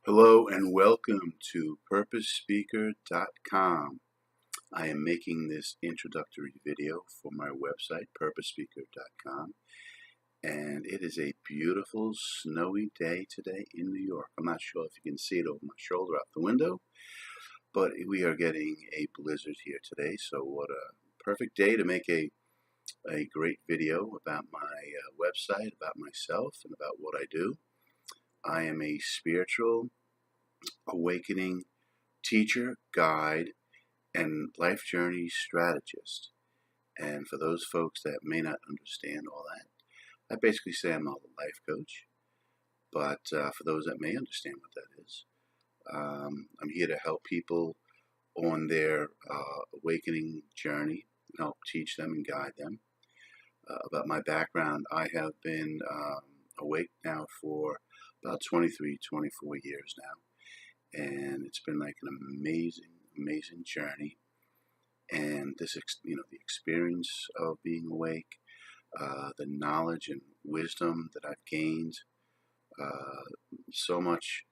Hello and welcome to PurposeSpeaker.com. I am making this introductory video for my website, PurposeSpeaker.com, and it is a beautiful snowy day today in New York. I'm not sure if you can see it over my shoulder out the window, but we are getting a blizzard here today, so what a perfect day to make a great video about my website, about myself, and about what I do. I am a spiritual awakening teacher, guide, and life journey strategist. And for those folks that may not understand all that, I basically say I'm a life coach. But for those that may understand what that is, I'm here to help people on their awakening journey, help teach them and guide them. About my background, I have been awake now for about 23, 24 years now. And it's been like an amazing journey. And this, the experience of being awake, the knowledge and wisdom that I've gained, so much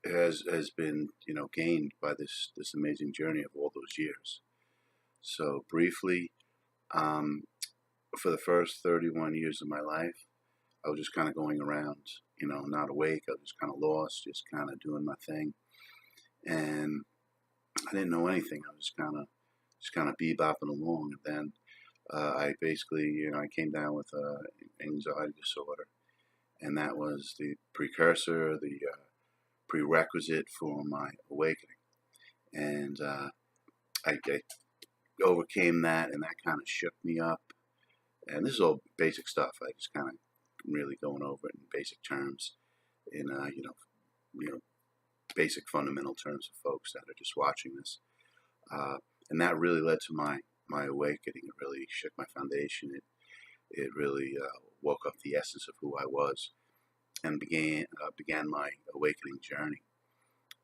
has been, gained by this amazing journey of all those years. So briefly, for the first 31 years of my life, I was just kind of going around, not awake. I was just kind of lost, just kind of doing my thing, and I didn't know anything. I was just kind of bebopping along, and then I basically, I came down with anxiety disorder, and that was the precursor, the prerequisite for my awakening, and I overcame that, and that kind of shook me up. And this is all basic stuff. I just kind of really going over it in basic terms, in basic fundamental terms of folks that are just watching this. And that really led to my awakening. It really shook my foundation. It really woke up the essence of who I was, and began my awakening journey.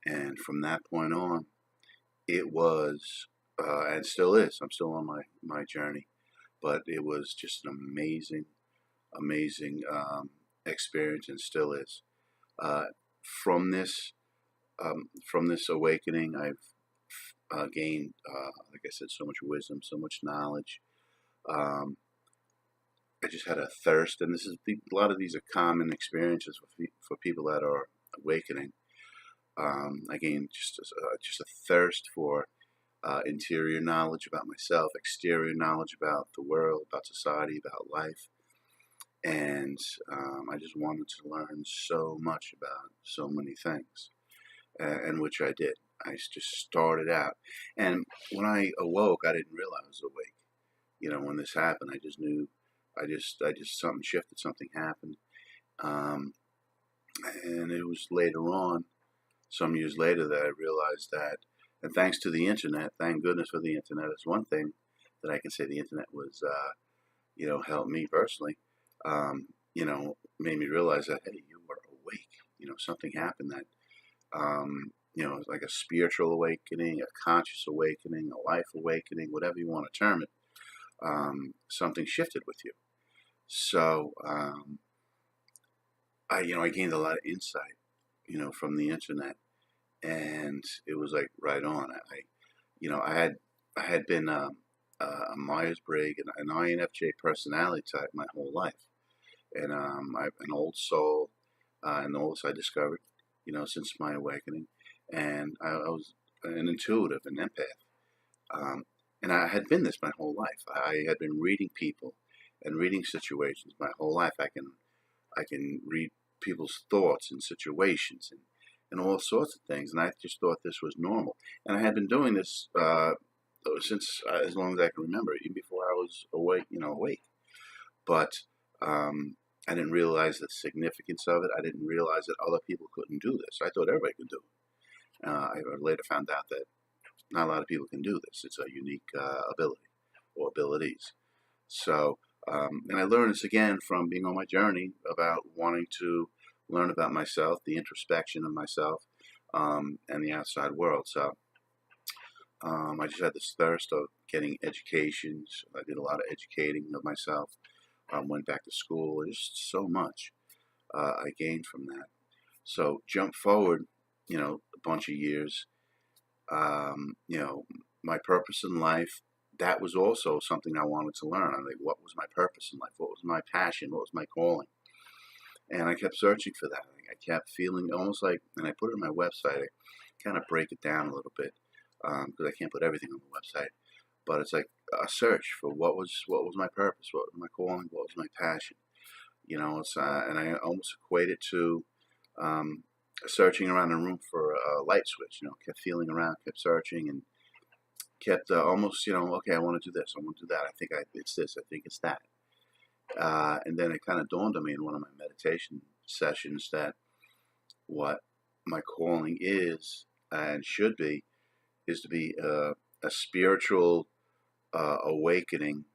And from that point on, it was and still is. I'm still on my journey, but it was just an amazing experience, and still is. From this awakening, I've gained, like I said, so much wisdom, so much knowledge. I just had a thirst, and a lot of these are common experiences for people that are awakening. I gained just a thirst for interior knowledge about myself, exterior knowledge about the world, about society, about life. And I just wanted to learn so much about so many things, and which I did. I just started out, and when I awoke, I didn't realize I was awake. When this happened, I just knew. I just something shifted, something happened, and it was later on, some years later, that I realized that. And thanks to the internet, thank goodness for the internet. Is one thing that I can say the internet was, helped me personally. Made me realize that, hey, you were awake. Something happened that, like a spiritual awakening, a conscious awakening, a life awakening, whatever you want to term it. Something shifted with you. So, I gained a lot of insight, from the internet, and it was like right on. I had been a Myers-Briggs and an INFJ personality type my whole life. And I'm an old soul, and the oldest I discovered, since my awakening. And I was an intuitive, an empath. And I had been this my whole life. I had been reading people and reading situations my whole life. I can read people's thoughts and situations and all sorts of things. And I just thought this was normal. And I had been doing this since as long as I can remember, even before I was awake. But I didn't realize the significance of it. I didn't realize that other people couldn't do this. I thought everybody could do it. I later found out that not a lot of people can do this. It's a unique ability or abilities. So, and I learned this again from being on my journey about wanting to learn about myself, the introspection of myself, and the outside world. So I just had this thirst of getting educations. I did a lot of educating of myself. Went back to school. There's so much I gained from that. So jump forward, a bunch of years. My purpose in life, that was also something I wanted to learn. I'm like, what was my purpose in life? What was my passion? What was my calling? And I kept searching for that. I kept feeling almost like, and I put it on my website, I kind of break it down a little bit because I can't put everything on the website. But it's like a search for what was my purpose, what was my calling, what was my passion. And I almost equate it to um, searching around a room for a light switch. Kept feeling around, kept searching, and kept almost, okay, I want to do this, I want to do that. I think it's this, I think it's that. And then it kind of dawned on me in one of my meditation sessions that what my calling is and should be is to be a spiritual awakening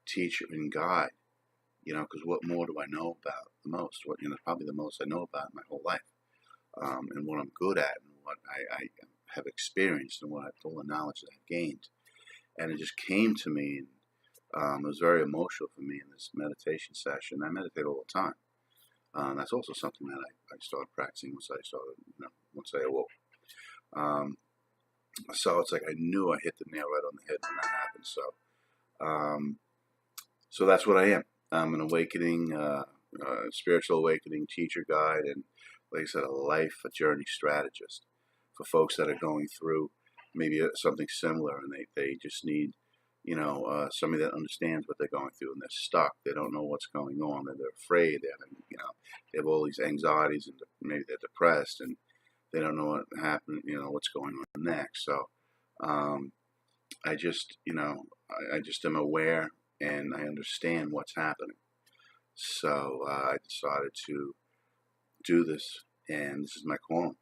teacher and guide. Because what more do I know about the most? Probably the most I know about in my whole life, and what I'm good at, and what I have experienced, and all the knowledge that I've gained. And it just came to me, and it was very emotional for me in this meditation session. I meditate all the time. That's also something that I started practicing once I awoke. Um, so it's like I knew I hit the nail right on the head when that happened. So that's what I am. I'm an awakening, spiritual awakening teacher, guide, and like I said, a journey strategist for folks that are going through maybe something similar, and they just need, somebody that understands what they're going through, and they're stuck. They don't know what's going on, and they're afraid. They have all these anxieties, and maybe they're depressed, and they don't know what happened. What's going on next. So um, I just am aware and I understand what's happening. So I decided to do this, and this is my calling,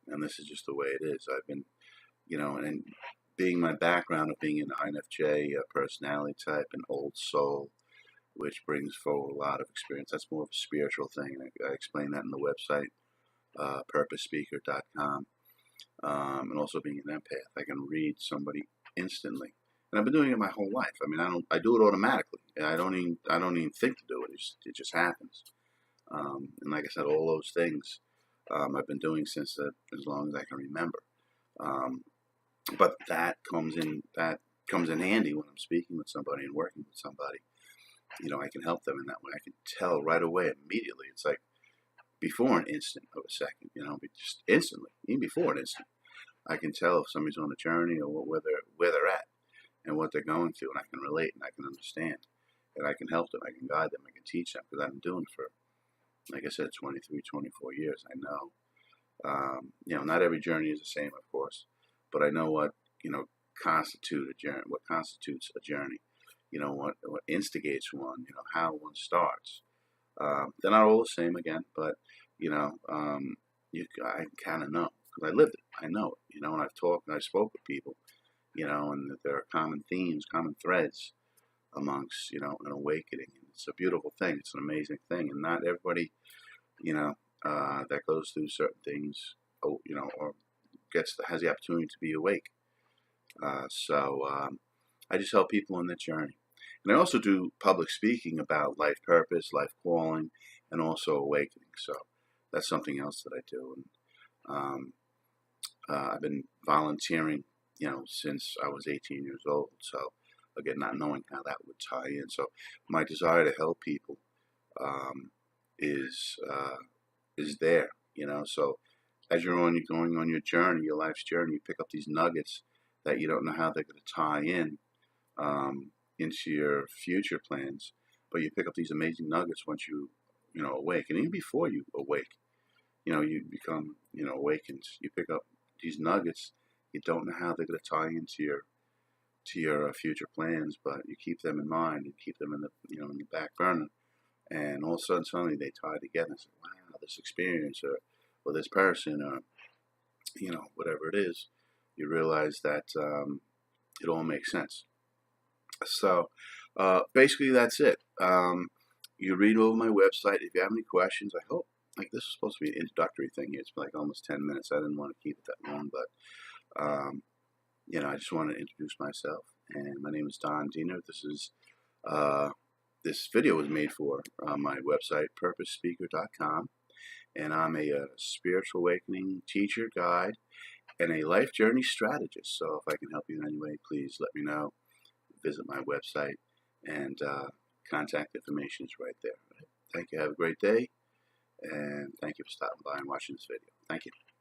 and this is just the way it is. I've been, and being my background of being an INFJ personality type, an old soul, which brings forward a lot of experience. That's more of a spiritual thing. I explain that in the website, purposespeaker.com. And also being an empath, I can read somebody instantly, and I've been doing it my whole life. I do it automatically. I don't even think to do it. It just happens. And like I said, all those things I've been doing since as long as I can remember. Um, but that comes in handy when I'm speaking with somebody and working with somebody. I can help them in that way. I can tell right away, immediately. It's like before an instant of a second. Just instantly, even before an instant. I can tell if somebody's on a journey or where they're at and what they're going through, and I can relate and I can understand, and I can help them, I can guide them, I can teach them, because I've been doing it for, like I said, 23, 24 years. I know, not every journey is the same, of course, but I know what constitutes a journey, what instigates one, how one starts. They're not all the same again, but I kind of know because I lived it. I know it, and I've talked and I spoke with people, and that there are common themes, common threads amongst, an awakening. And it's a beautiful thing. It's an amazing thing, and not everybody, that goes through certain things, or has the opportunity to be awake. So I just help people on that journey. And I also do public speaking about life purpose, life calling, and also awakening. So that's something else that I do. And I've been volunteering, since I was 18 years old. So again, not knowing how that would tie in. So my desire to help people um, is there. So as you're going on your journey, your life's journey, you pick up these nuggets that you don't know how they're going to tie in into your future plans, but you pick up these amazing nuggets once you awake, and even before you awake, you become awakened. You pick up these nuggets. You don't know how they're going to tie into your future plans, but you keep them in mind and keep them in the back burner, and all of a sudden suddenly they tie together. And say, wow, this experience or this person or whatever it is, you realize that it all makes sense. So basically that's it. You read over my website. If you have any questions, I hope, like, this is supposed to be an introductory thing here. It's been like almost 10 minutes. I didn't want to keep it that long, but I just want to introduce myself. And my name is Don Diener. This video was made for my website, purposespeaker.com. and I'm a spiritual awakening teacher, guide, and a life journey strategist. So if I can help you in any way, please let me know. Visit my website, and contact information is right there. Thank you. Have a great day, and thank you for stopping by and watching this video. Thank you.